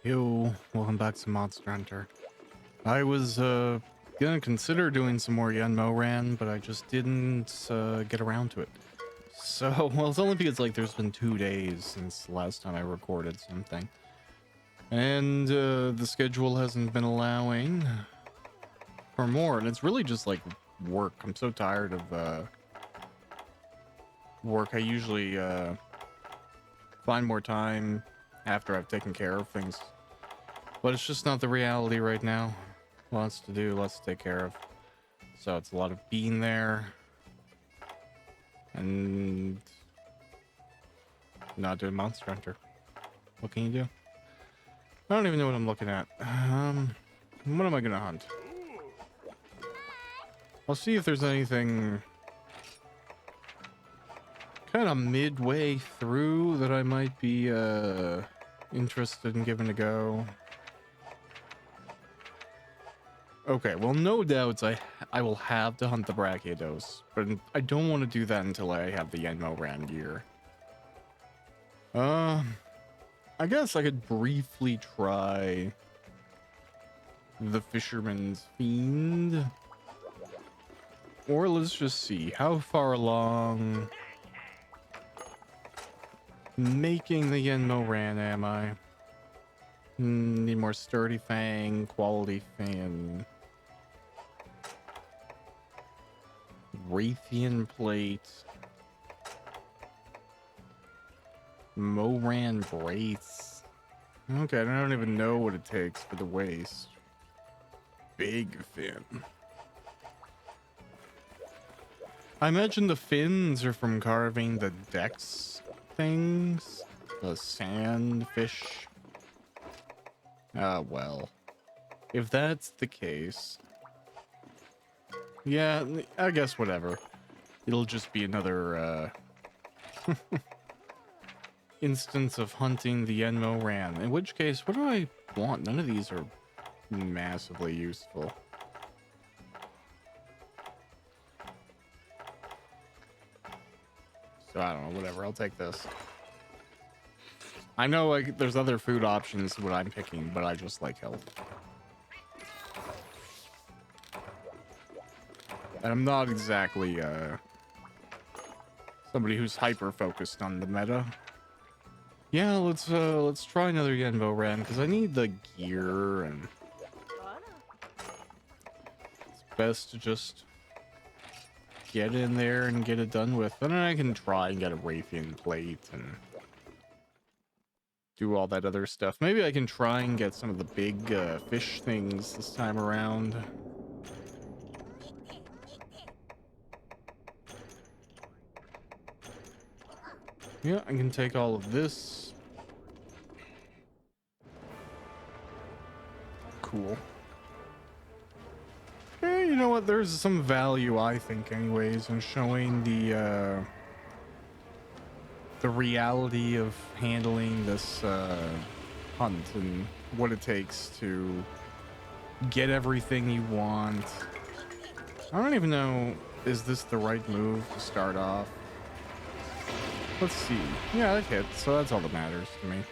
Yo, welcome back to Monster Hunter. I was gonna consider doing some more Yenmo Ran, but I just didn't get around to it. So, well, it's only because like there's been 2 days since the last time I recorded something, and the schedule hasn't been allowing for more, and it's really just like work. I'm so tired of work. I usually find more time after I've taken care of things. But it's just not the reality right now. Lots to do, lots to take care of. So it's a lot of being there and not doing Monster Hunter. What can you do? I don't even know what I'm looking at. What am I gonna hunt? I'll see if there's anything kind of midway through that I might be interested in giving a go. Okay, well, no doubts I will have to hunt the Brachiodos, but I don't want to do that until I have the Yenmo Ran gear. I guess I could briefly try the Fisherman's Fiend. Or let's just see, how far along making the Yenmo Ran am I? Need more sturdy fang, quality fan. Raytheon plate. Moran brace. Okay, I don't even know what it takes for the waist. Big fin. I imagine the fins are from carving the Dex things. The sand fish. Ah, well. If that's the case... yeah, I guess whatever. It'll just be another, instance of hunting the Yenmo Ran. In which case, what do I want? None of these are massively useful. So I don't know, whatever. I'll take this. I know, like, there's other food options what I'm picking, but I just like health. And I'm not exactly somebody who's hyper focused on the meta. Yeah, let's try another Yenmo Ran because I need the gear, and it's best to just get in there and get it done with. And then I can try and get a Raytheon plate and do all that other stuff. Maybe I can try and get some of the big fish things this time around. Yeah, I can take all of this. Cool. Okay, you know what? There's some value, I think, anyways, in showing the reality of handling this hunt and what it takes to get everything you want. I don't even know, is this the right move to start off? Let's see. Yeah, that hit, so that's all that matters to me.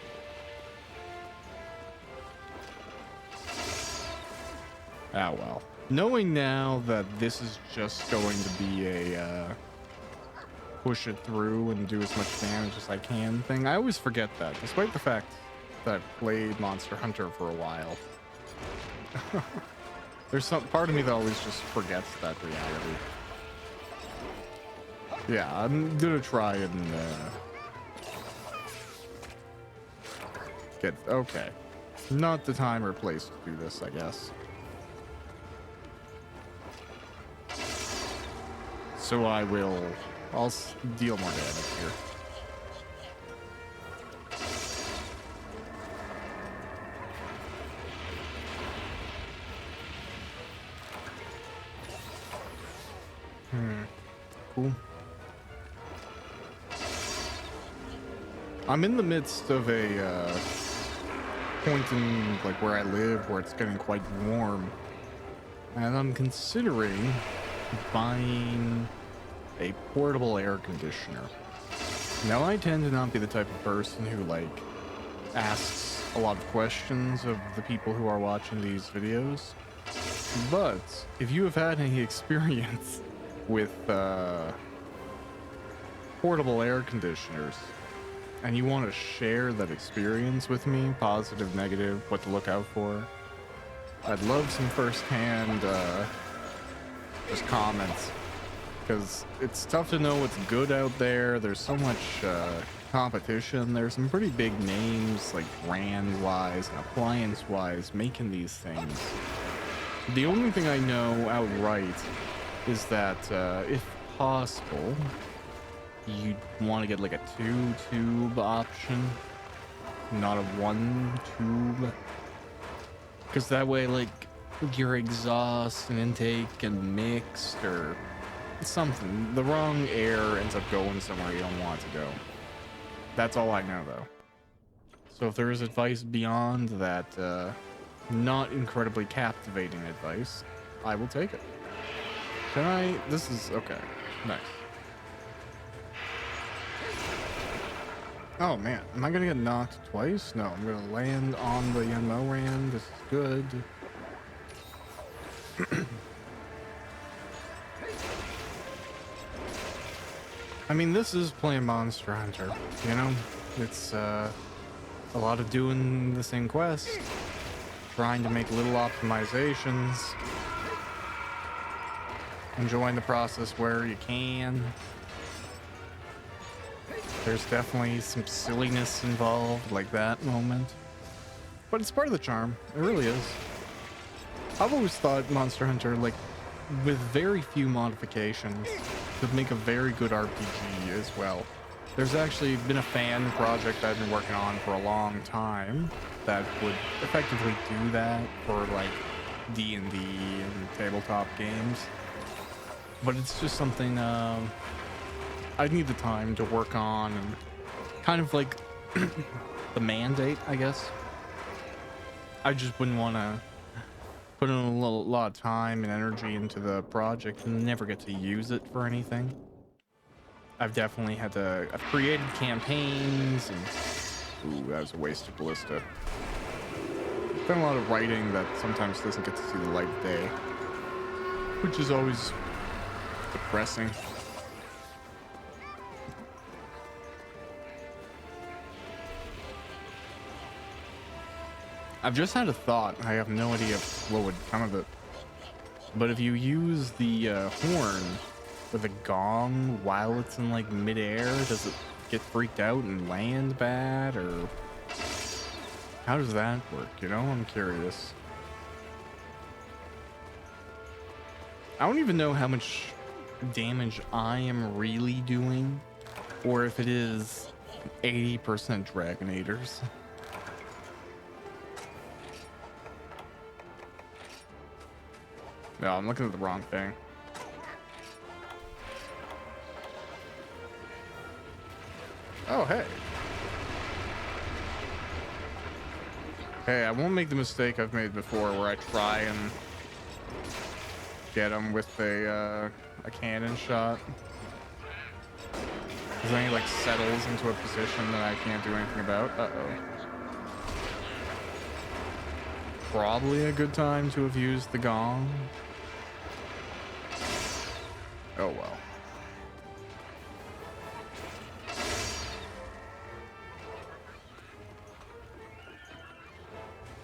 Ah, well. Knowing now that this is just going to be a push it through and do as much damage as I can thing, I always forget that, despite the fact that I've played Monster Hunter for a while. There's some part of me that always just forgets that reality. Yeah, I'm gonna try and get... okay. Not the time or place to do this, I guess. So I'll deal more damage here. Cool. I'm in the midst of a point in like where I live where it's getting quite warm, and I'm considering buying a portable air conditioner. Now, I tend to not be the type of person who like asks a lot of questions of the people who are watching these videos. But if you have had any experience with portable air conditioners and you want to share that experience with me, positive, negative, what to look out for, I'd love some firsthand just comments, because it's tough to know what's good out there. There's so much competition. There's some pretty big names, like brand wise and appliance wise, making these things. The only thing I know outright is that if possible, you'd want to get like a 2-tube option, not a 1-tube, because that way, like, your exhaust and intake and mixed or something, the wrong air ends up going somewhere you don't want it to go. That's all I know, though. So if there is advice beyond that not incredibly captivating advice, I will take it. Can I? This is okay. Nice. Oh man, am I gonna get knocked twice? No, I'm gonna land on the Yenmo Ran. This is good. I mean, this is playing Monster Hunter, you know? It's a lot of doing the same quest, trying to make little optimizations, enjoying the process where you can. There's definitely some silliness involved, like that moment. But it's part of the charm. It really is. I've always thought Monster Hunter, like, with very few modifications, could make a very good RPG as well. There's actually been a fan project I've been working on for a long time that would effectively do that for, like, D&D and tabletop games. But it's just something I need the time to work on, and kind of like the mandate, I guess. I just wouldn't want to put in a lot of time and energy into the project and never get to use it for anything. I've definitely had to, I've created campaigns and, ooh, that was a wasted ballista. I've done a lot of writing that sometimes doesn't get to see the light of day, which is always depressing. I've just had a thought. I have no idea what would come of it. But if you use the horn with a gong while it's in like midair, does it get freaked out and land bad, or how does that work? You know, I'm curious. I don't even know how much damage I am really doing, or if it is 80% Dragonators. No, I'm looking at the wrong thing. Oh, hey. Hey, I won't make the mistake I've made before where I try and get him with a cannon shot. Because then he like settles into a position that I can't do anything about. Uh-oh. Probably a good time to have used the gong. Oh well.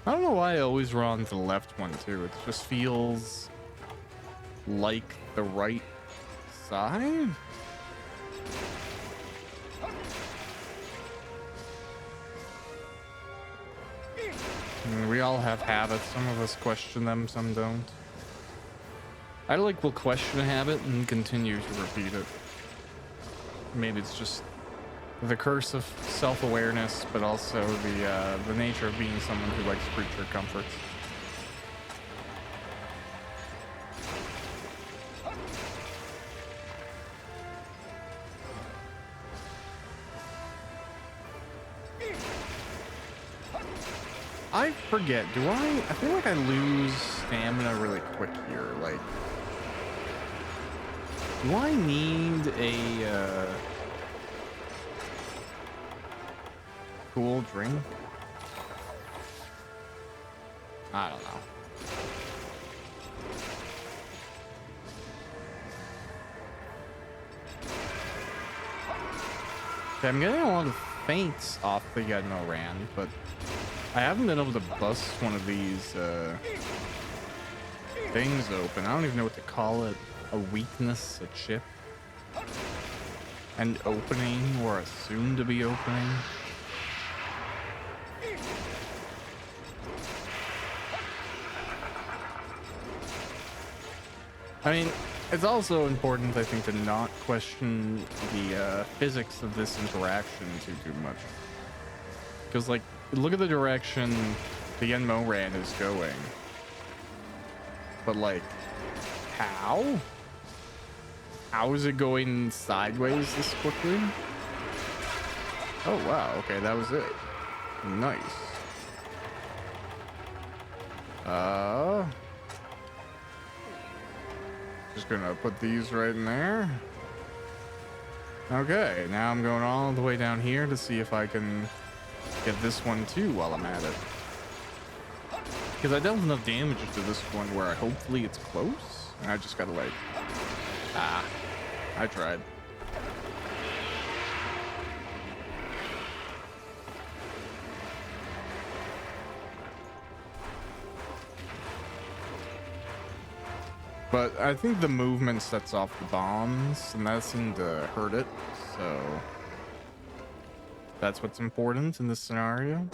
I don't know why I always run to the left one too. It just feels like the right side. I mean, we all have habits. Some of us question them, some don't. I like will question a habit and continue to repeat it. Maybe it's just the curse of self-awareness, but also the nature of being someone who likes creature comforts. I forget, I feel like I lose stamina really quick here, like, do I need a cool drink? I don't know. Okay, I'm getting a lot of feints off the Yenmo Rand, but I haven't been able to bust one of these things open. I don't even know what to call it. A weakness, a chip, an opening, or a soon to be opening. I mean, it's also important, I think, to not question the physics of this interaction too much. Because, like, look at the direction the Yenmo Rand is going. But, like, how? How is it going sideways this quickly? Oh, wow. Okay, that was it. Nice. Just gonna put these right in there. Okay, now I'm going all the way down here to see if I can get this one too while I'm at it. Because I dealt enough damage to this one where hopefully it's close. And I just gotta like... I tried. But I think the movement sets off the bombs, and that seemed to hurt it, so that's what's important in this scenario.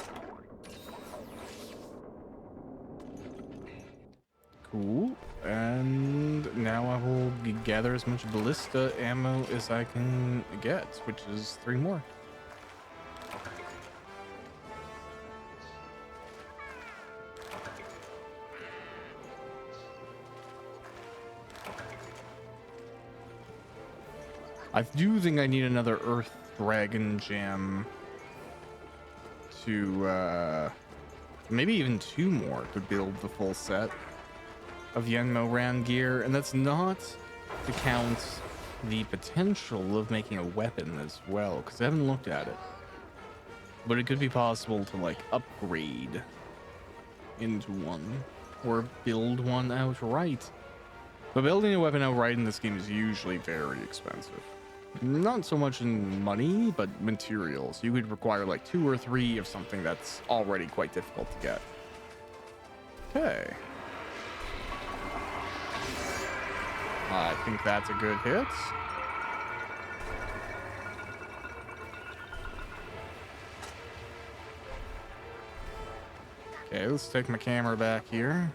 Cool. And now I will gather as much ballista ammo as I can get, which is 3 more. I do think I need another Earth Dragon Gem to, maybe even 2 more to build the full set of Yenmo Rand gear. And that's not to count the potential of making a weapon as well, because I haven't looked at it. But it could be possible to, like, upgrade into one or build one outright. But building a weapon outright in this game is usually very expensive. Not so much in money, but materials. You would require like 2 or 3 of something that's already quite difficult to get. Okay. I think that's a good hit. Okay, let's take my camera back here.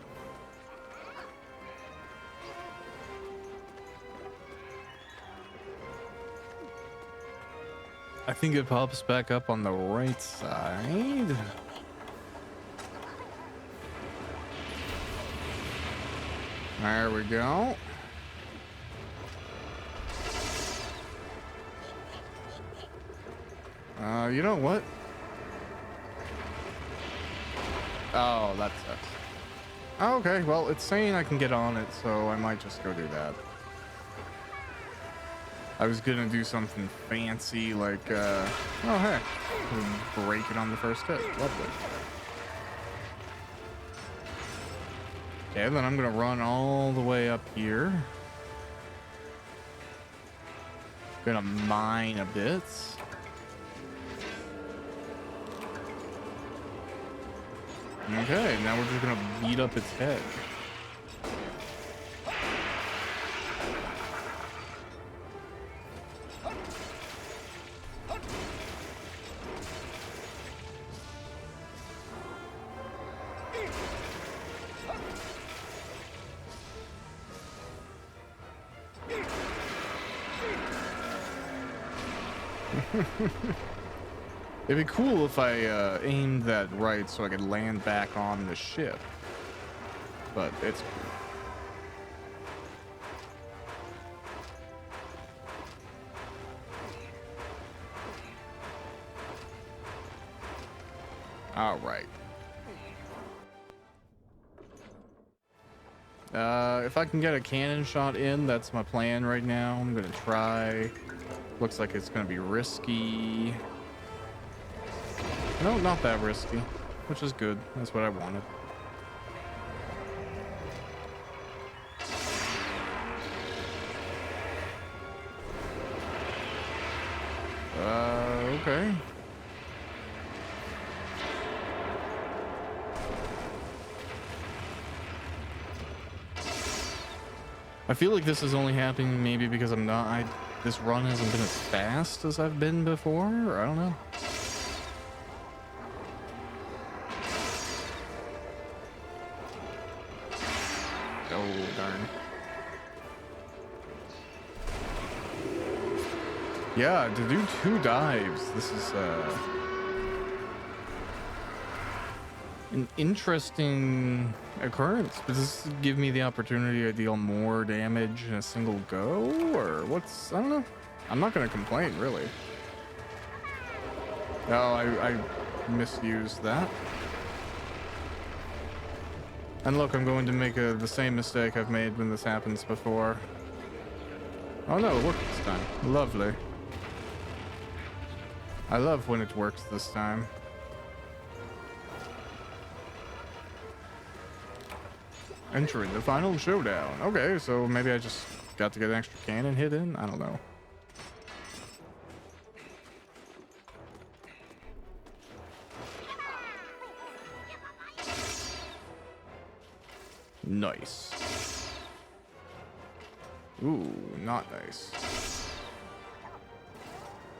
I think it pops back up on the right side. There we go. You know what? Oh, that sucks. Oh, okay, well, it's saying I can get on it, so I might just go do that. I was gonna do something fancy like, oh hey, break it on the first hit. Lovely. Okay, then I'm gonna run all the way up here. Gonna mine a bit. Okay, now we're just gonna beat up its head. It'd be cool if I aimed that right so I could land back on the ship, but it's cool. All right. If I can get a cannon shot in, that's my plan right now. I'm gonna try. Looks like it's gonna be risky. No, not that risky, which is good. That's what I wanted. Okay. I feel like this is only happening maybe because this run hasn't been as fast as I've been before, or I don't know. Oh, darn. Yeah, to do 2 dives, this is an interesting occurrence, but does this give me the opportunity to deal more damage in a single go, or what's, I don't know. I'm not gonna complain, really. Oh, I misused that. And look, I'm going to make the same mistake I've made when this happens before. Oh no, it worked this time. Lovely. I love when it works this time. Entering the final showdown. Okay, so maybe I just got to get an extra cannon hit in? I don't know. Nice. Ooh, not nice.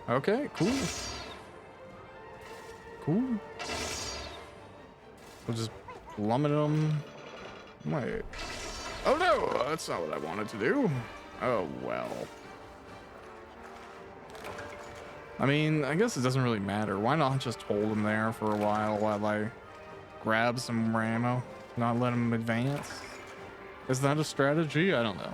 Okay, cool. Cool. We'll just plummet them. Wait. Oh no, that's not what I wanted to do. Oh well. I mean, I guess it doesn't really matter. Why not just hold them there for a while I grab some ammo, not let them advance? Is that a strategy? I don't know.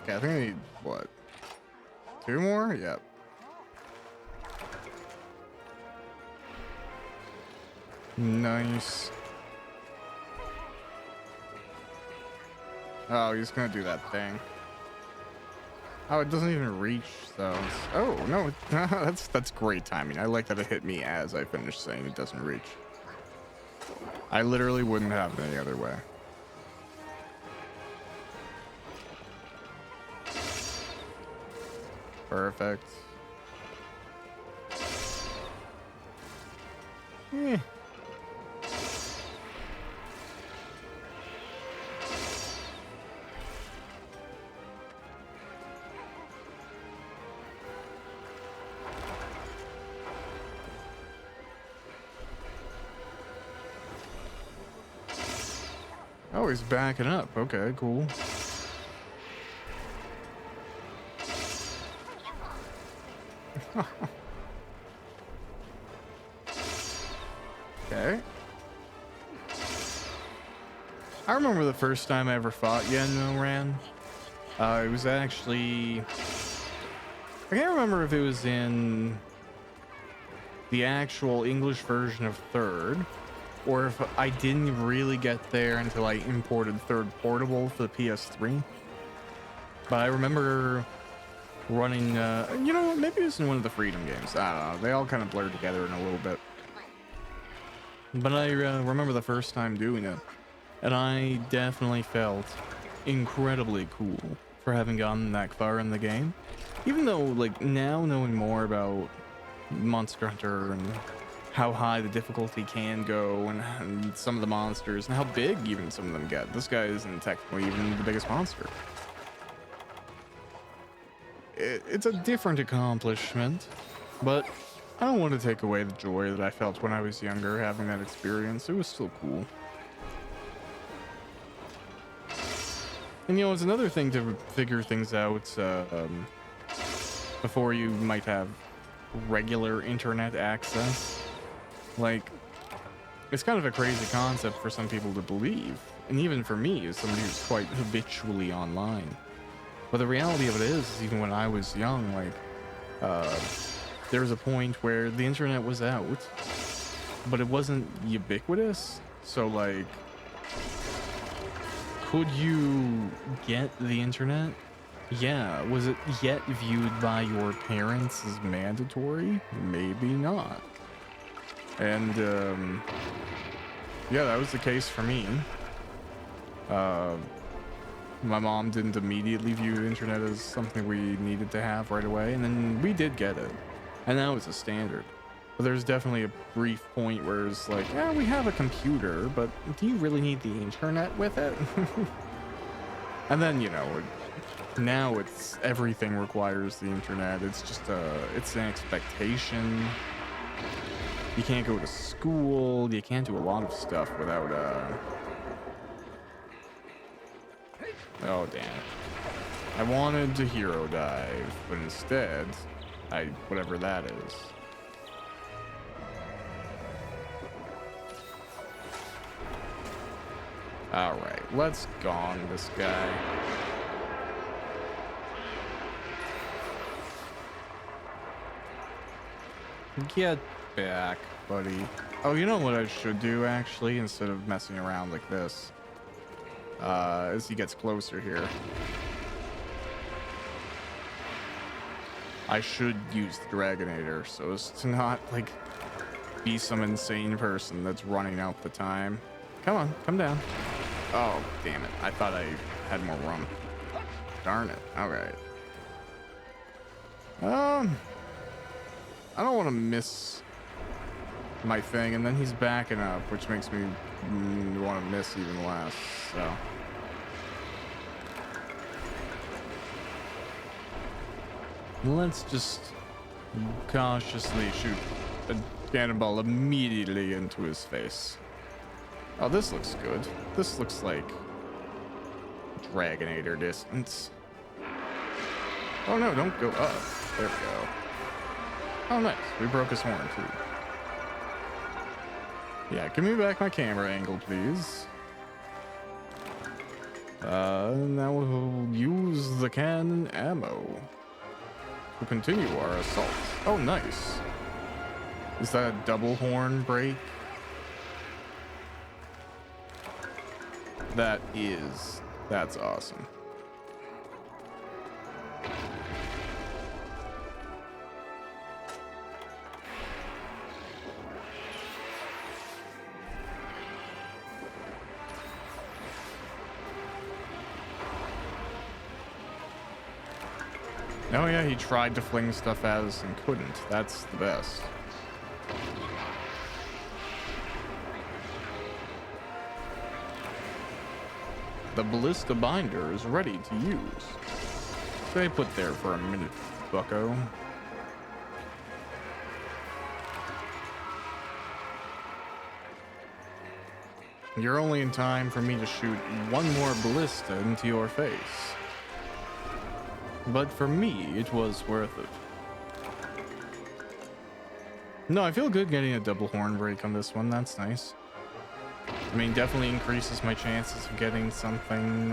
Okay, I think I need, what, 2 more? Yep. Nice. Oh, he's gonna do that thing. Oh, it doesn't even reach those. Oh, no, that's great timing. I like that it hit me as I finished saying it doesn't reach. I literally wouldn't have it any other way. Perfect. Eh. Oh, he's backing up. Okay, cool. Okay. I remember the first time I ever fought Yenno Ran. It was actually... I can't remember if it was in the actual English version of 3rd, or if I didn't really get there until I imported 3rd Portable for the PS3. But I remember running, you know, maybe it was in one of the Freedom games. I don't know. They all kind of blurred together in a little bit. But I remember the first time doing it, and I definitely felt incredibly cool for having gotten that far in the game. Even though, like, now knowing more about Monster Hunter and how high the difficulty can go, and some of the monsters, and how big even some of them get. This guy isn't technically even the biggest monster. It's a different accomplishment, but I don't want to take away the joy that I felt when I was younger having that experience. It was still cool. And you know, it's another thing to figure things out before you might have regular internet access. Like, it's kind of a crazy concept for some people to believe, and even for me as somebody who's quite habitually online. But the reality of it is, even when I was young, like, there was a point where the internet was out, but it wasn't ubiquitous. So, like, could you get the internet Yeah, was it yet viewed by your parents as mandatory? Maybe not. And yeah, that was the case for me. Uh, my mom didn't immediately view the internet as something we needed to have right away, and then we did get it, and that was a standard. But there's definitely a brief point where it's like, yeah, we have a computer, but do you really need the internet with it? And then, you know, now it's everything requires the internet. It's just it's an expectation. You can't go to school. You can't do a lot of stuff without oh damn it. I wanted to hero dive, but instead whatever that is. All right, let's gong this guy. Get back, buddy. Oh, you know what I should do actually, instead of messing around like this, as he gets closer here, I should use the Dragonator so as to not like be some insane person that's running out the time. Come on, come down. Oh, damn it. I thought I had more room. Darn it. All right. I don't want to miss my thing, and then he's backing up, which makes me want to miss even less, so. Let's just cautiously shoot a cannonball immediately into his face. Oh, this looks good. This looks like Dragonator distance. Oh no, don't go up. There we go. Oh nice, we broke his horn too. Yeah, give me back my camera angle, please. Now we'll use the cannon ammo to continue our assault. Oh nice. Is that a double horn break? That's awesome. Oh yeah, he tried to fling stuff at us and couldn't. That's the best. The ballista binder is ready to use. Stay put there for a minute, bucko. You're only in time for me to shoot one more ballista into your face. But for me, it was worth it. No, I feel good getting a double horn break on this one. That's nice. I mean, definitely increases my chances of getting something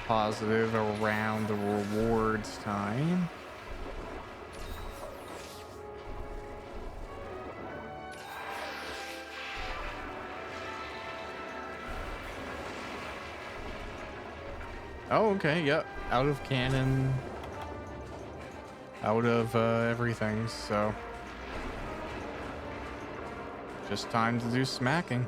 positive around the rewards time. Oh, okay, yep. Out of cannon. Out of everything, so. Just time to do smacking.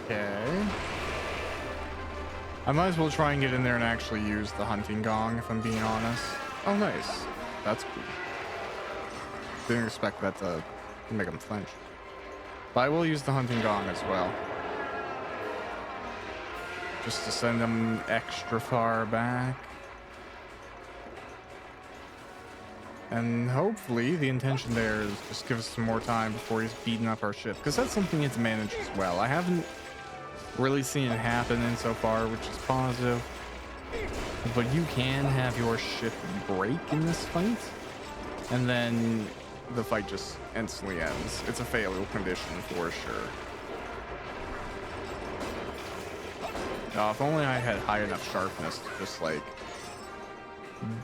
Okay. I might as well try and get in there and actually use the hunting gong, if I'm being honest. Oh, nice. That's cool. Didn't expect that to make him flinch. But I will use the hunting gong as well. Just to send him extra far back. And hopefully the intention there is just give us some more time before he's beating up our ship. Because that's something you have to manage as well. I haven't really seen it happen in so far, which is positive. But you can have your ship break in this fight, and then the fight just instantly ends. It's a failure condition for sure. If only I had high enough sharpness to just like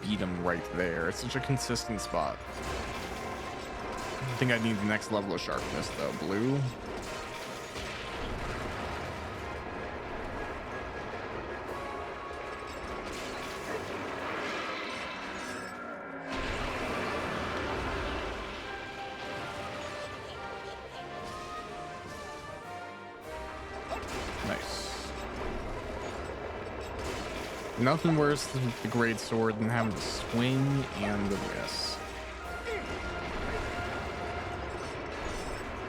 beat him right there. It's such a consistent spot. I think I need the next level of sharpness though. Blue. Nothing worse than the great sword than having to swing and the miss.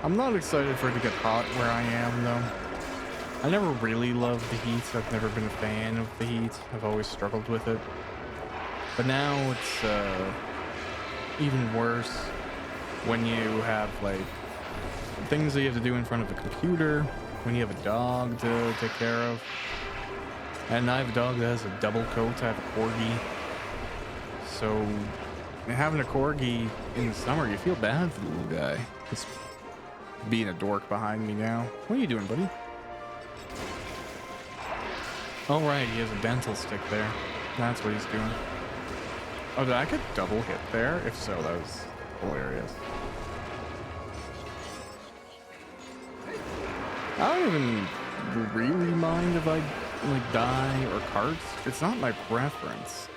I'm not excited for it to get hot where I am though. I never really loved the heat. I've never been a fan of the heat. I've always struggled with it. But now it's even worse when you have like things that you have to do in front of the computer, when you have a dog to take care of. And I have a dog that has a double coat. I have a corgi. So having a corgi in the summer, you feel bad for the little guy. It's being a dork behind me now. What are you doing, buddy? Oh, right. He has a dental stick there. That's what he's doing. Oh, did I get double hit there? If so, that was hilarious. I don't even really mind if I like die or carts. It's not my preference,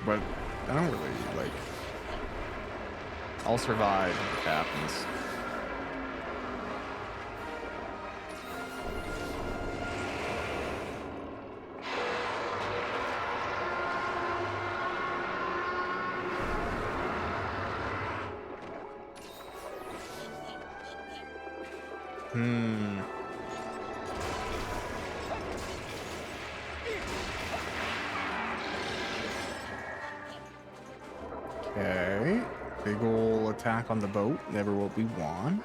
but I don't really like. I'll survive if it happens. Okay, big ol' attack on the boat, never what we want.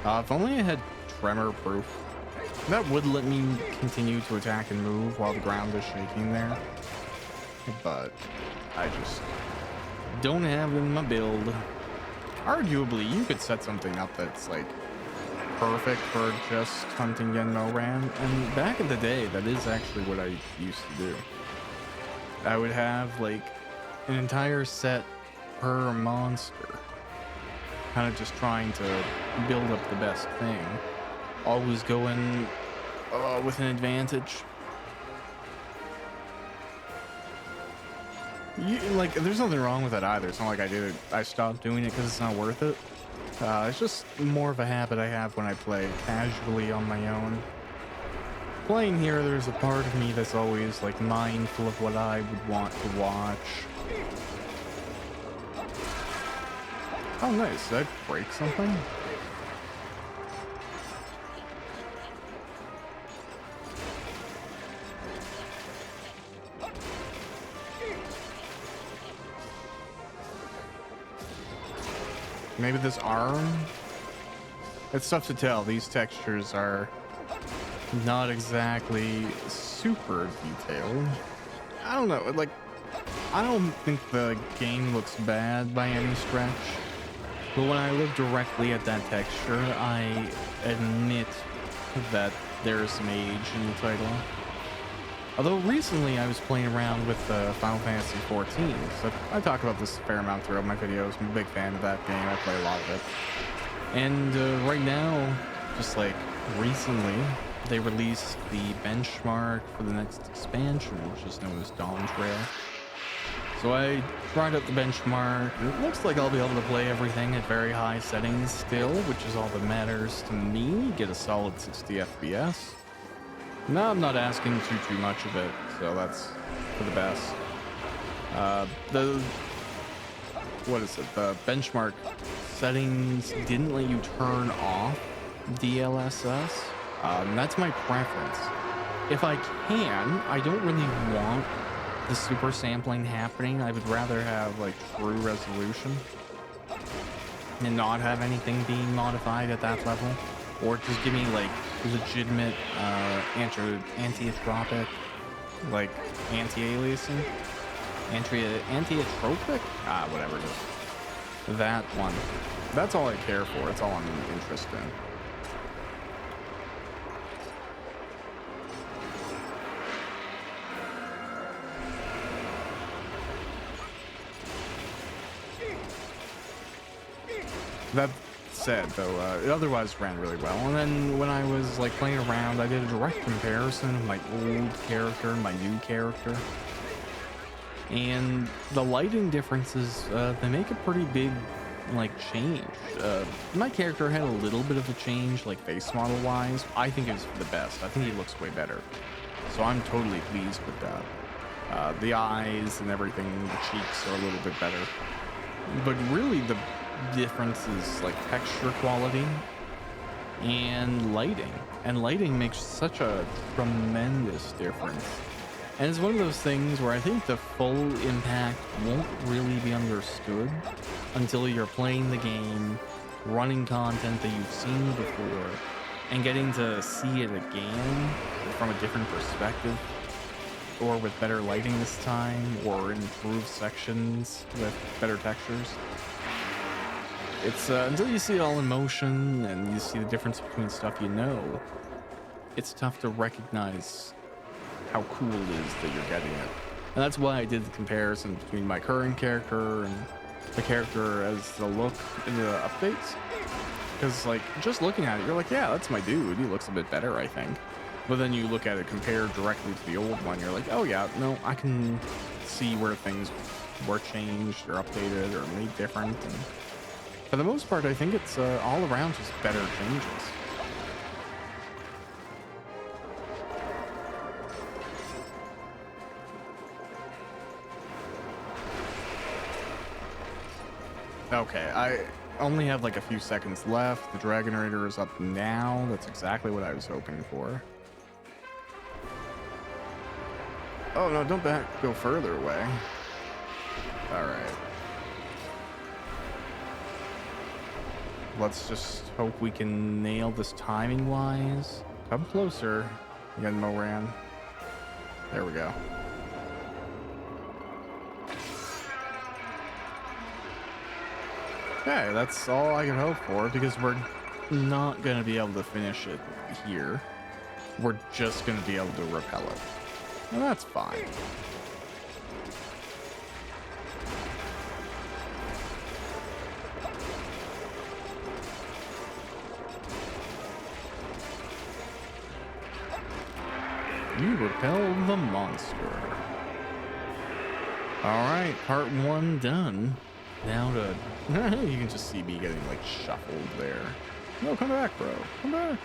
If only I had tremor proof. That would let me continue to attack and move while the ground is shaking there. But I just don't have it in my build. Arguably, you could set something up that's like perfect for just hunting Genmo Ran. And back in the day, that is actually what I used to do. I would have like an entire set per monster, kind of just trying to build up the best thing, always going with an advantage. Like, there's nothing wrong with that either. It's not like I stopped doing it because it's not worth it. It's just more of a habit I have when I play casually on my own. Playing here, there's a part of me that's always like mindful of what I would want to watch. Oh, nice. Did I break something? Maybe this arm? It's tough to tell. These textures are not exactly super detailed. I don't know, like, I don't think the game looks bad by any stretch, but when I look directly at that texture, I admit that there's some age in the title. Although recently I was playing around with Final Fantasy 14, so I talk about this a fair amount throughout my videos. I'm a big fan of that game. I play a lot of it. And right now, just like recently, they released the benchmark for the next expansion, which is known as Dawn Trail. So I tried out the benchmark. It looks like I'll be able to play everything at very high settings still, which is all that matters to me. Get a solid 60 FPS. No, I'm not asking too much of it, so that's for the best. What is it? The benchmark settings didn't let you turn off DLSS. That's my preference. If I can, I don't really want the super sampling happening. I would rather have like true resolution and not have anything being modified at that level, or just give me like legitimate anti-atropic, like anti-aliasing, anti-atropic, whatever it is. That one. That's all I care for. It's all I'm interested in. That said, though, it otherwise ran really well. And then when I was like playing around, I did a direct comparison of my old character and my new character. And the lighting differences, they make a pretty big like change. My character had a little bit of a change, like face model wise. I think it was for the best. I think he looks way better. So I'm totally pleased with that. The eyes and everything, the cheeks are a little bit better. But really the difference is like texture quality and lighting. And lighting makes such a tremendous difference. And it's one of those things where I think the full impact won't really be understood until you're playing the game, running content that you've seen before, and getting to see it again from a different perspective, or with better lighting this time, or improved sections with better textures. It's until you see it all in motion and you see the difference between stuff you know, it's tough to recognize how cool it is that you're getting it. And that's why I did the comparison between my current character and the character as the look in the updates. Because like just looking at it, you're like, yeah, that's my dude. He looks a bit better, I think. But then you look at it compared directly to the old one, you're like, oh yeah, no, I can see where things were changed or updated or made different. And for the most part, I think it's all around just better changes. Okay, I only have like a few seconds left. The Dragonator is up now. That's exactly what I was hoping for. Oh no, don't go further away. All right. Let's just hope we can nail this timing wise. Come closer, Moran. There we go. Okay, that's all I can hope for, because we're not going to be able to finish it here. We're just going to be able to repel it. And that's fine. You repelled the monster. Alright, part 1 done. Now to... you can just see me getting like shuffled there. No, come back, bro. Come back.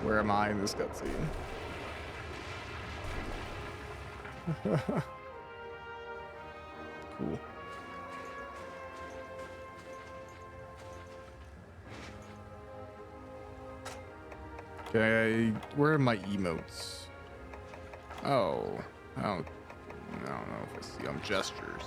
Where am I in this cutscene? Cool. Okay, where are my emotes? Oh, I don't know if I see them. Gestures.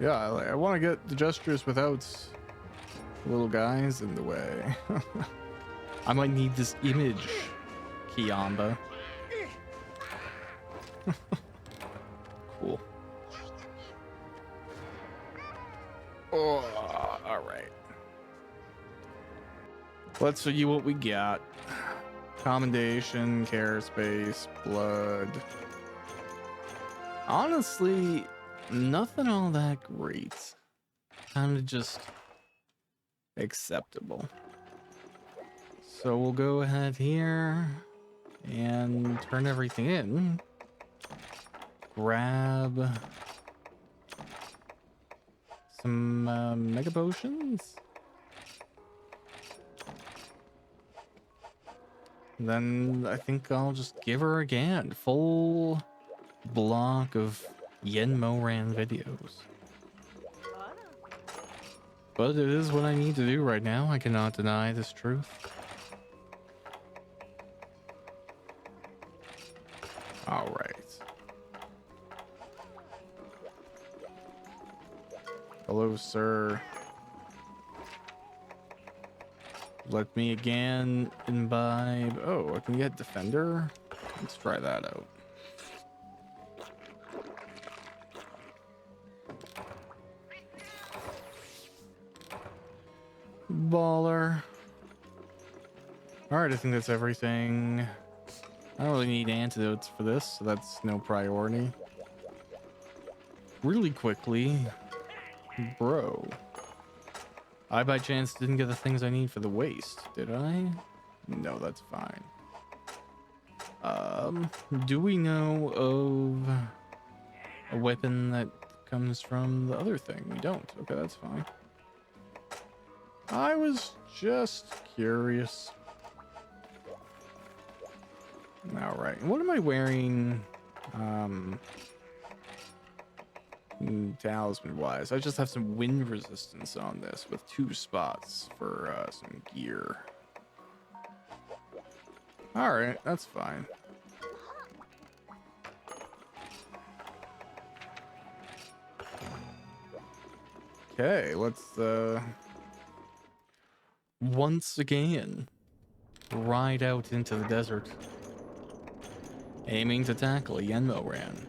Yeah, I want to get the gestures without little guys in the way. I might need this image, Kiamba. Cool. Oh, all right. Let's see what we got. Commendation, care space, blood. Honestly, nothing all that great. Kind of just acceptable. So we'll go ahead here and turn everything in. Grab some mega potions. Then I think I'll just give her again full block of Moran videos. But it is what I need to do right now. I cannot deny this truth. All right. Hello, sir. Let me again imbibe. Oh, I can get Defender. Let's try that out. Baller. All right, I think that's everything. I don't really need antidotes for this, so that's no priority. Really quickly, bro. I by chance didn't get the things I need for the waste, did I? No, that's fine. Do we know of a weapon that comes from the other thing? We don't. Okay, that's fine. I was just curious. All right. What am I wearing? Talisman wise, I just have some wind resistance on this with 2 spots for some gear. All right, that's fine. Okay, let's once again ride out into the desert, aiming to tackle Yenmo Ran.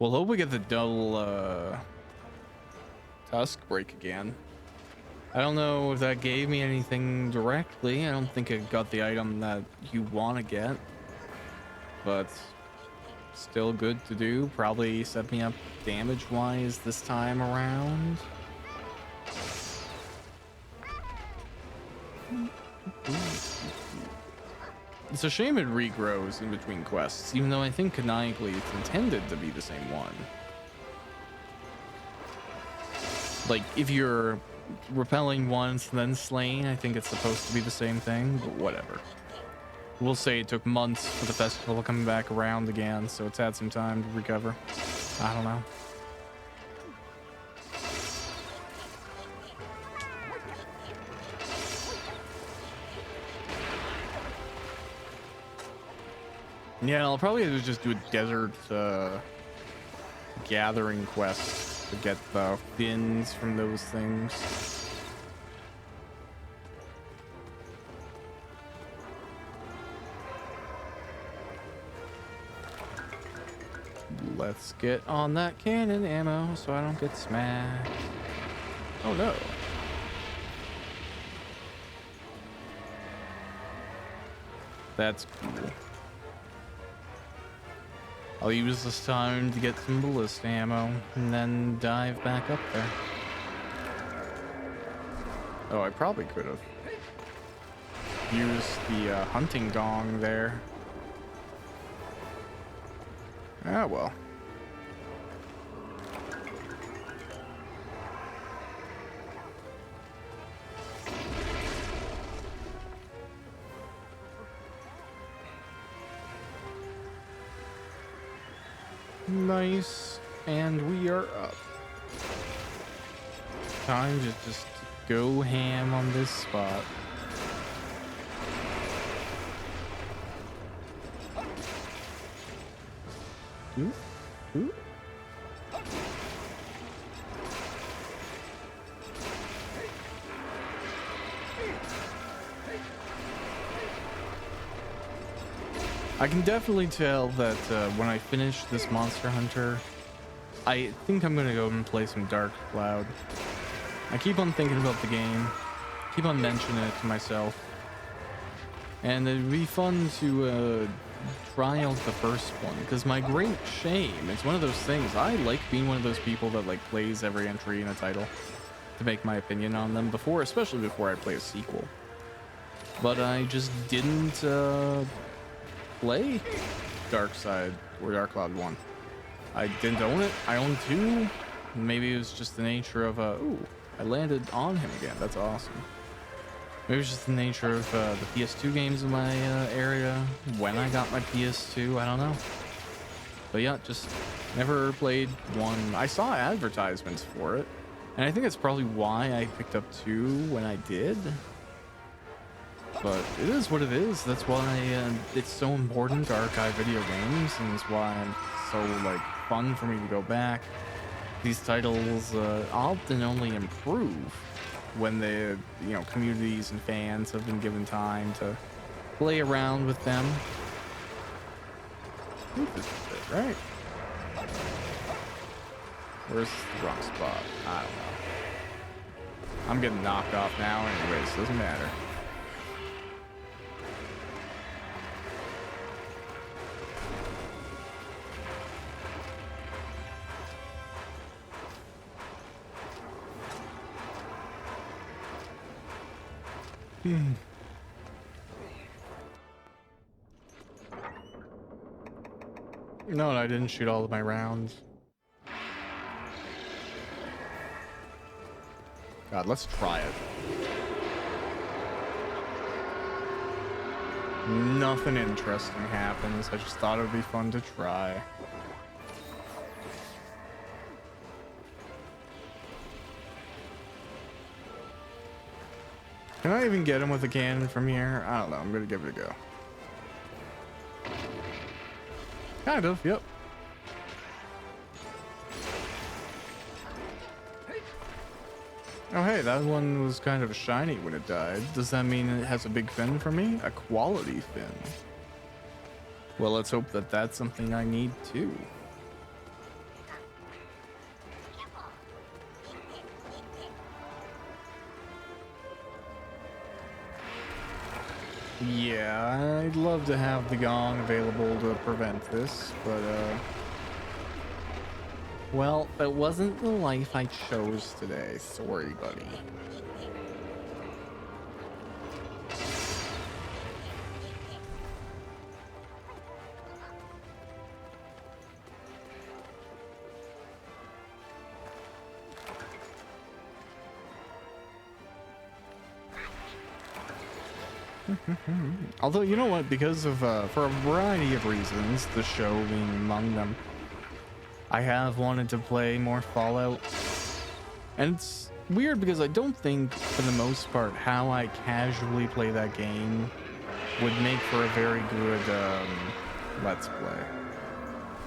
We'll hope we get the dull tusk break again. I don't know if that gave me anything directly. I don't think it got the item that you want to get, but still good to do. Probably set me up damage wise this time around. It's a shame it regrows in between quests, even though I think canonically it's intended to be the same one. Like, if you're repelling once and then slaying, I think it's supposed to be the same thing, but whatever. We'll say it took months for the festival coming back around again, so it's had some time to recover. I don't know. Yeah, I'll probably just do a desert gathering quest to get the fins from those things. Let's get on that cannon ammo so I don't get smacked. Oh no. That's cool. I'll use this time to get some ballista ammo and then dive back up there. Oh, I probably could have used the hunting gong there. Ah, well. Nice, and we are up. Time to just go ham on this spot. Ooh, ooh. I can definitely tell that when I finish this Monster Hunter, I think I'm gonna go and play some Dark Cloud. I keep on thinking about the game, keep on mentioning it to myself, and it'd be fun to try out the first one, because my great shame, it's one of those things, I like being one of those people that like plays every entry in a title to make my opinion on them before, especially before I play a sequel. But I just didn't play Dark Side or Dark Cloud 1. I didn't own it. I owned 2. Maybe it was just the nature of ooh, I landed on him again. That's awesome. Maybe it's just the nature of the PS2 games in my area when I got my PS2. I don't know. But yeah, just never played 1. I saw advertisements for it, and I think that's probably why I picked up 2 when I did. But it is what it is. That's why it's so important to archive video games, and it's why it's so like fun for me to go back. These titles often only improve when the communities and fans have been given time to play around with them. Ooh, this is it, right? Where's the wrong spot? I don't know. I'm getting knocked off now anyways, doesn't matter. No, I didn't shoot all of my rounds. God, let's try it. Nothing interesting happens. I just thought it would be fun to try. Can I even get him with a cannon from here? I don't know. I'm gonna give it a go. Kind of, yep. Oh, hey, that one was kind of shiny when it died. Does that mean it has a big fin for me? A quality fin. Well, let's hope that that's something I need too. Yeah, I'd love to have the gong available to prevent this, but well, that wasn't the life I chose today. Sorry, buddy. Although, you know what, because of for a variety of reasons, the show being among them, I have wanted to play more Fallout. And it's weird because I don't think, for the most part, how I casually play that game would make for a very good Let's Play.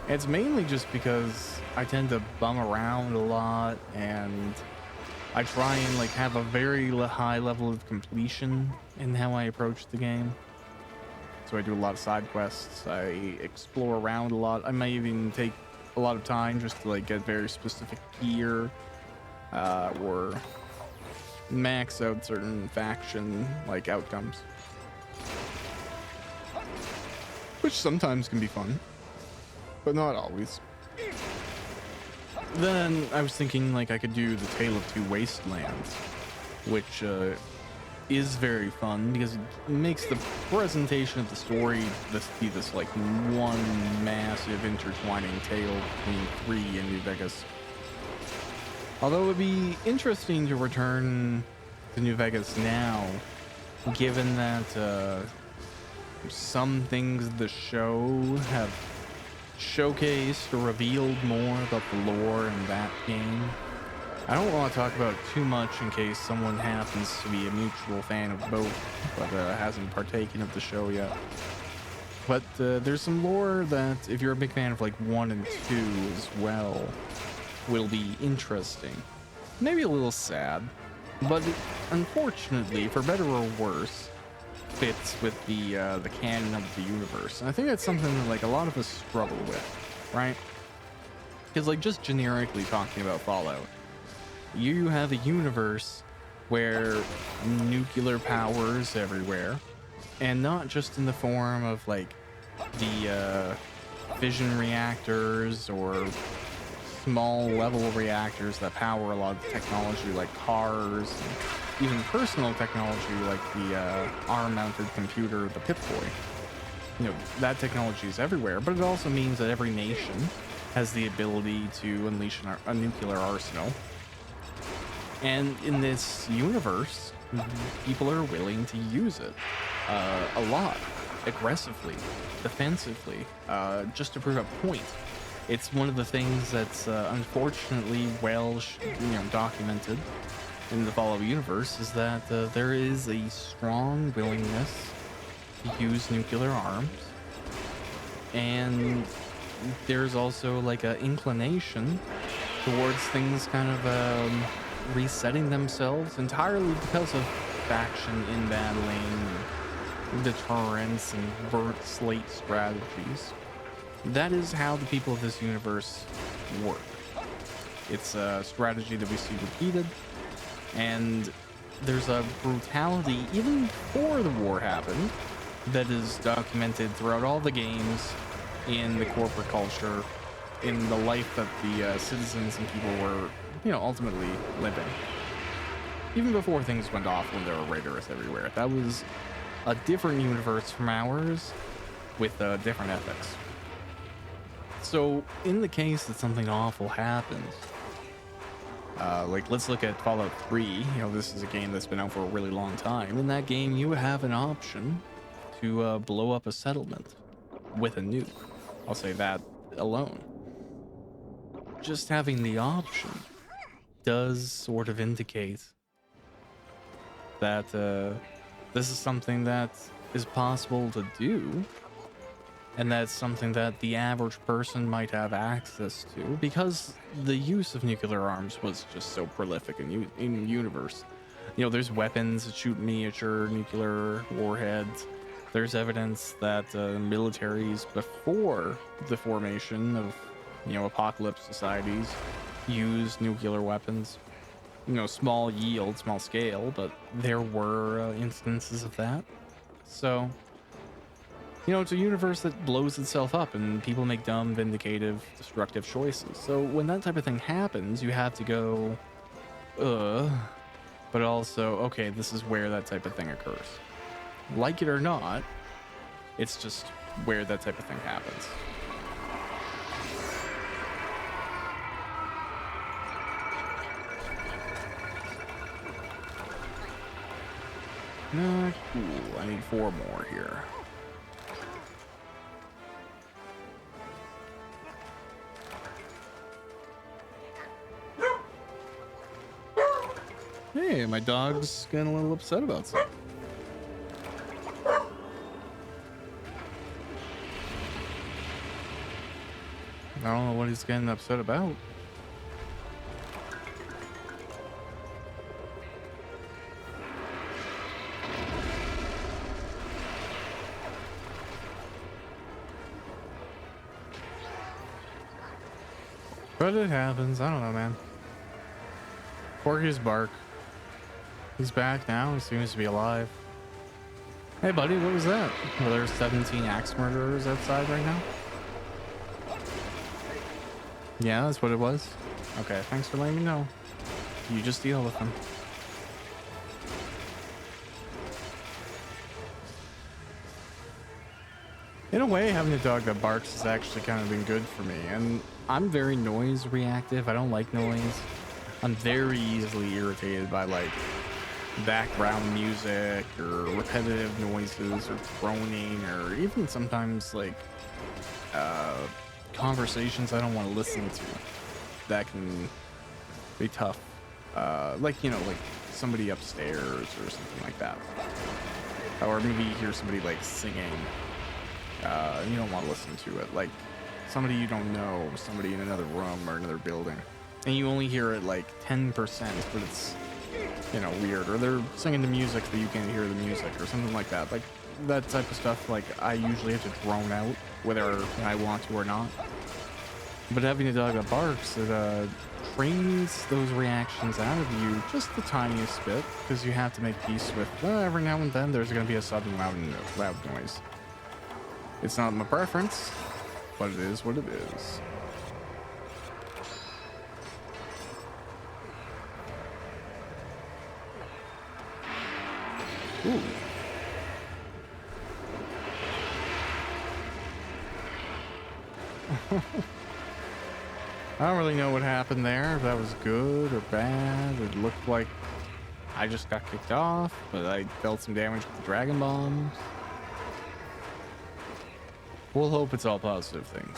It's mainly just because I tend to bum around a lot, and I try and like have a very high level of completion in how I approach the game. So I do a lot of side quests, I explore around a lot. I might even take a lot of time just to like get very specific gear, or max out certain faction like outcomes, which sometimes can be fun, but not always. Then I was thinking like I could do the Tale of Two Wastelands, which is very fun because it makes the presentation of the story be this like one massive intertwining tale between 3 in New Vegas. Although it would be interesting to return to New Vegas now, given that some things the show have showcased or revealed more about the lore in that game. I don't want to talk about it too much in case someone happens to be a mutual fan of both, but hasn't partaken of the show yet. But there's some lore that, if you're a big fan of like 1 and 2 as well, will be interesting. Maybe a little sad, but it, unfortunately, for better or worse, fits with the canon of the universe. And I think that's something that like a lot of us struggle with, right? Because like just generically talking about Fallout, you have a universe where nuclear powers everywhere, and not just in the form of like the fission reactors or small level reactors that power a lot of the technology like cars, and even personal technology like the arm-mounted computer, the Pip-Boy. You know, that technology is everywhere, but it also means that every nation has the ability to unleash a nuclear arsenal. And in this universe, people are willing to use it a lot, aggressively, defensively, just to prove a point. It's one of the things that's unfortunately documented in the Fallout universe, is that there is a strong willingness to use nuclear arms, and there's also like an inclination towards things kind of resetting themselves entirely because of faction inbattling, deterrence, and burnt slate strategies. That is how the people of this universe work. It's a strategy that we see repeated, and there's a brutality even before the war happened that is documented throughout all the games, in the corporate culture, in the life that the citizens and people were, ultimately living. Even before things went off when there were raiders everywhere. That was a different universe from ours with different ethics. So in the case that something awful happens, like let's look at Fallout 3. This is a game that's been out for a really long time. In that game, you have an option to blow up a settlement with a nuke. I'll say that alone. Just having the option does sort of indicate that this is something that is possible to do, and that's something that the average person might have access to, because the use of nuclear arms was just so prolific in universe. There's weapons that shoot miniature nuclear warheads. There's evidence that militaries before the formation of apocalypse societies used nuclear weapons. Small yield, small scale, but there were instances of that. So it's a universe that blows itself up and people make dumb, vindicative, destructive choices. So when that type of thing happens, you have to go, but also, okay, this is where that type of thing occurs. Like it or not, it's just where that type of thing happens. Cool. I need 4 more here. Hey, my dog's getting a little upset about something. I don't know what he's getting upset about. But it happens. I don't know, man. Porky's bark. He's back now. He seems to be alive. Hey, buddy, what was that? Are there 17 axe murderers outside right now? Yeah, that's what it was. Okay, thanks for letting me know. You just deal with them. In a way, having a dog that barks has actually kind of been good for me. And I'm very noise reactive. I don't like noise. I'm very easily irritated by like background music or repetitive noises or droning, or even sometimes like conversations I don't want to listen to. That can be tough. Like somebody upstairs or something like that. Or maybe you hear somebody like singing. You don't want to listen to it. Like somebody you don't know, somebody in another room or another building, and you only hear it like 10%, but it's weird. Or they're singing the music but you can't hear the music or something like that. Like that type of stuff, like I usually have to drone out whether I want to or not. But having a dog that barks, it trains those reactions out of you just the tiniest bit, because you have to make peace with every now and then there's going to be a sudden loud noise. It's not my preference, but it is what it is. Ooh. I don't really know what happened there, if that was good or bad. It looked like I just got kicked off, but I dealt some damage with the dragon bombs. We'll hope it's all positive things.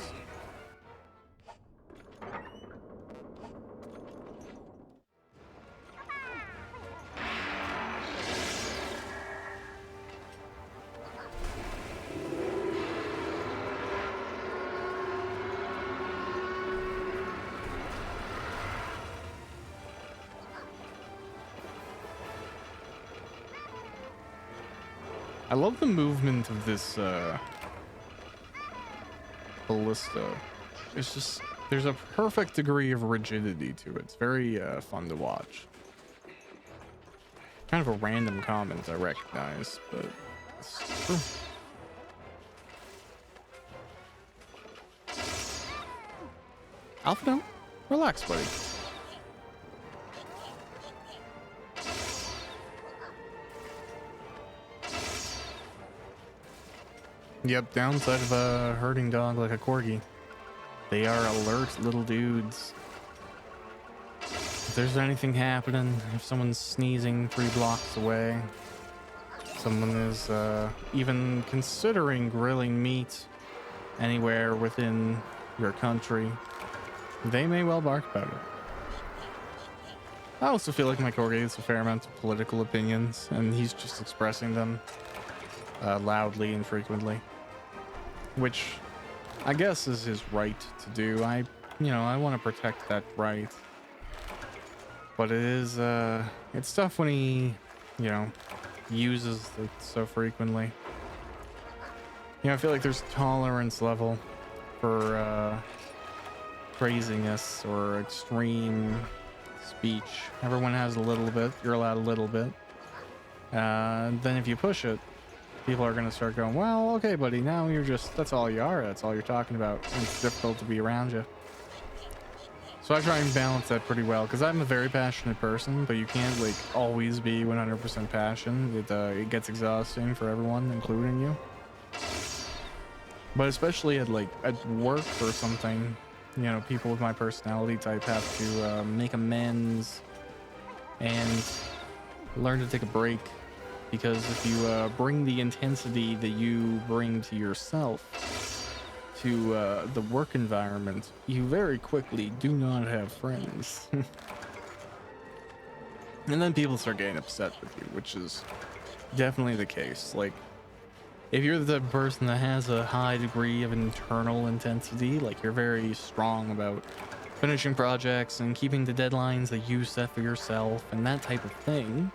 I love the movement of this ballista. It's just there's a perfect degree of rigidity to it. It's very fun to watch. Kind of a random comment, I recognize, but it's true. Alpha, relax, buddy. Yep, downside of a herding dog like a corgi. They are alert little dudes. If there's anything happening, if someone's sneezing 3 blocks away, someone is even considering grilling meat anywhere within your country, they may well bark about it. I also feel like my corgi has a fair amount of political opinions, and he's just expressing them loudly and frequently, which I guess is his right to do. I want to protect that right, but it is it's tough when he uses it so frequently. I feel like there's a tolerance level for craziness or extreme speech. Everyone has a little bit. You're allowed a little bit. Then if you push it, people are going to start going, well, okay, buddy, now that's all you are. That's all you're talking about. And it's difficult to be around you. So I try and balance that pretty well, because I'm a very passionate person, but you can't like always be 100% passion. It gets exhausting for everyone, including you. But especially at work or something, people with my personality type have to make amends and learn to take a break. Because if you bring the intensity that you bring to yourself to the work environment, you very quickly do not have friends. And then people start getting upset with you, which is definitely the case. Like, if you're the person that has a high degree of internal intensity, like you're very strong about finishing projects and keeping the deadlines that you set for yourself and that type of thing,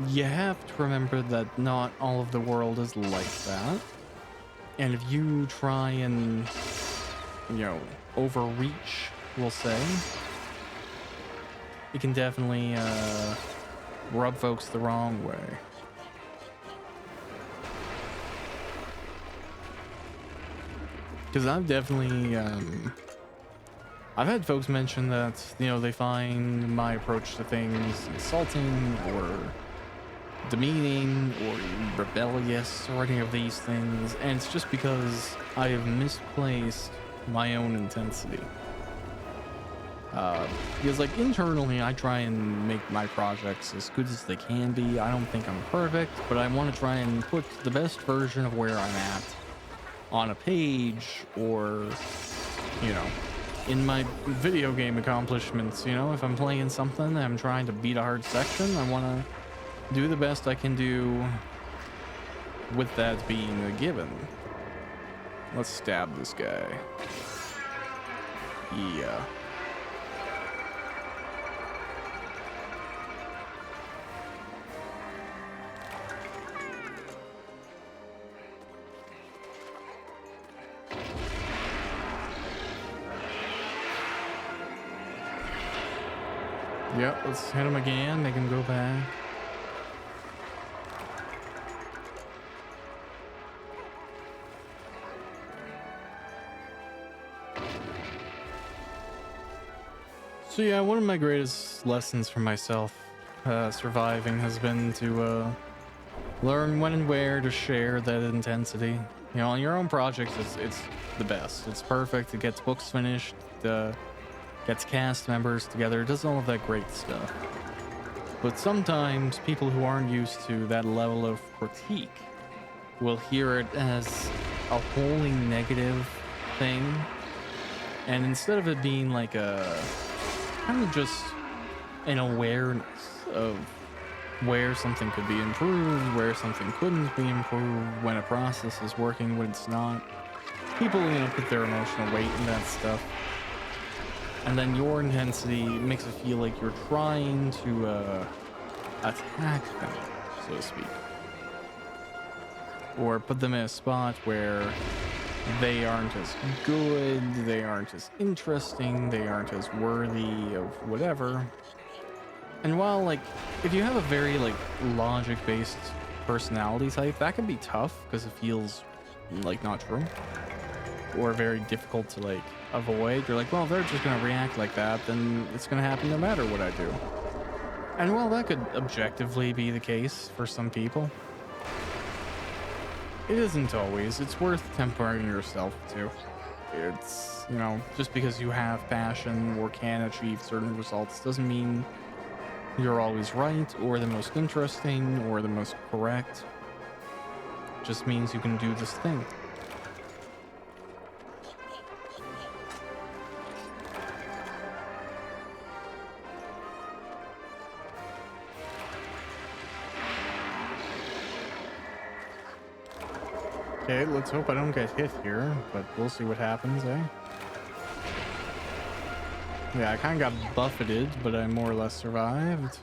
you have to remember that not all of the world is like that. And if you try and, overreach, we'll say, it can definitely rub folks the wrong way. Because I've definitely, I've had folks mention that, they find my approach to things insulting or demeaning or rebellious or any of these things, and it's just because I have misplaced my own intensity. Because internally I try and make my projects as good as they can be. I don't think I'm perfect, but I want to try and put the best version of where I'm at on a page, or in my video game accomplishments. If I'm playing something and I'm trying to beat a hard section, I want to do the best I can do with that being a given. Let's stab this guy. Yeah. Yep, let's hit him again, make him go back. So yeah, one of my greatest lessons for myself surviving has been to learn when and where to share that intensity. On your own projects, it's the best. It's perfect. It gets books finished, gets cast members together, does all of that great stuff. But sometimes people who aren't used to that level of critique will hear it as a wholly negative thing, and instead of it being like a kind of just an awareness of where something could be improved, where something couldn't be improved, when a process is working, when it's not, people put their emotional weight in that stuff. And then your intensity makes it feel like you're trying to attack them, so to speak. Or put them in a spot where they aren't as good, they aren't as interesting, they aren't as worthy of whatever. And while, like, if you have a very, like, logic-based personality type, that can be tough because it feels, like, not true. Or very difficult to, like, avoid. You're like, well, if they're just gonna react like that, then it's gonna happen no matter what I do. And while that could objectively be the case for some people, it isn't always. It's worth tempering yourself too. It's, you know, just because you have passion or can achieve certain results doesn't mean you're always right or the most interesting or the most correct. Just means you can do this thing. Okay, let's hope I don't get hit here, but we'll see what happens, eh? Yeah, I kind of got buffeted, but I more or less survived.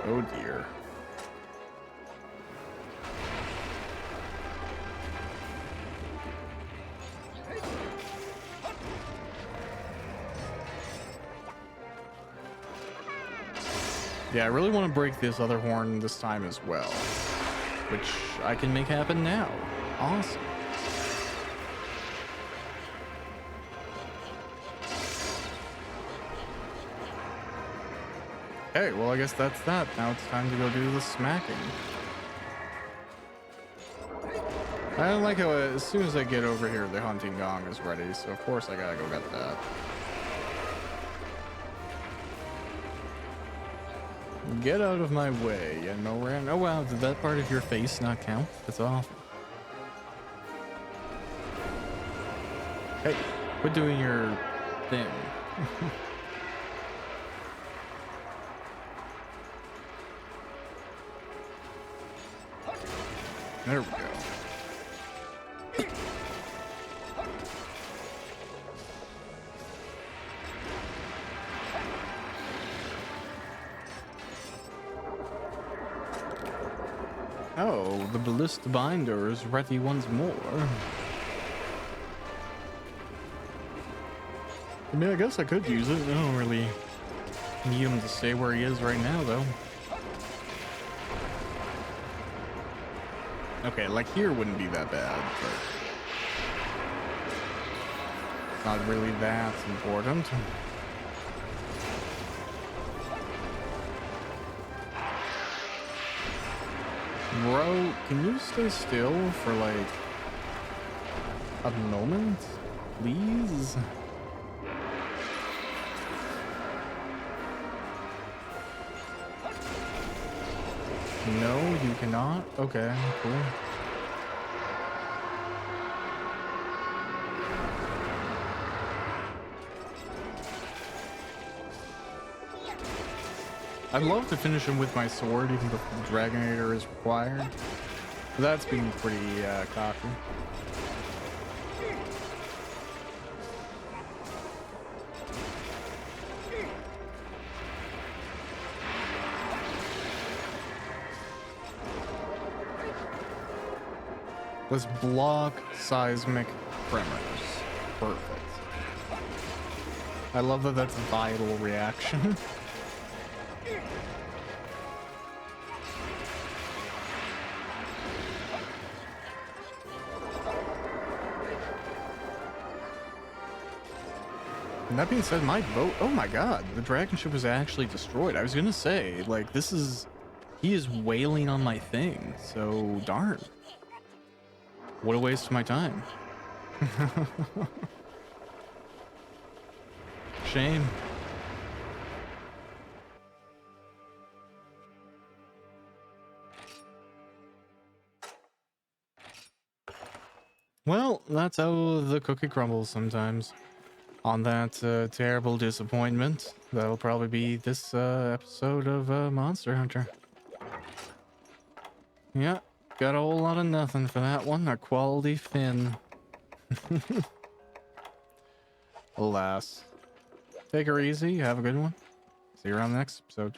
Oh dear. Yeah, I really want to break this other horn this time as well, which I can make happen now. Awesome. Okay, well, I guess that's that. Now it's time to go do the smacking. I don't like how as soon as I get over here, the hunting gong is ready, so of course I gotta go get that. Get out of my way, Yenmo-ran. Oh wow, did that part of your face not count? That's awful. Hey, quit doing your thing. There we go. Oh, the ballista binder is ready once more. I mean, I guess I could use it. I don't really need him to stay where he is right now, though. Okay, like here wouldn't be that bad, but it's not really that important. Bro, can you stay still for like a moment, please? No, you cannot? Okay, cool. I'd love to finish him with my sword, even if the Dragonator is required. But that's being pretty cocky. Let's block seismic tremors. Perfect. I love that that's a vital reaction. And that being said, my boat, oh my god, the dragon ship was actually destroyed. I was gonna say, like, this is, he is wailing on my thing, so darn. What a waste of my time. Shame. Well, that's how the cookie crumbles sometimes. On that terrible disappointment, that'll probably be this episode of Monster Hunter. Yeah, got a whole lot of nothing for that one. A quality fin. Alas. Take her easy. Have a good one. See you around the next episode.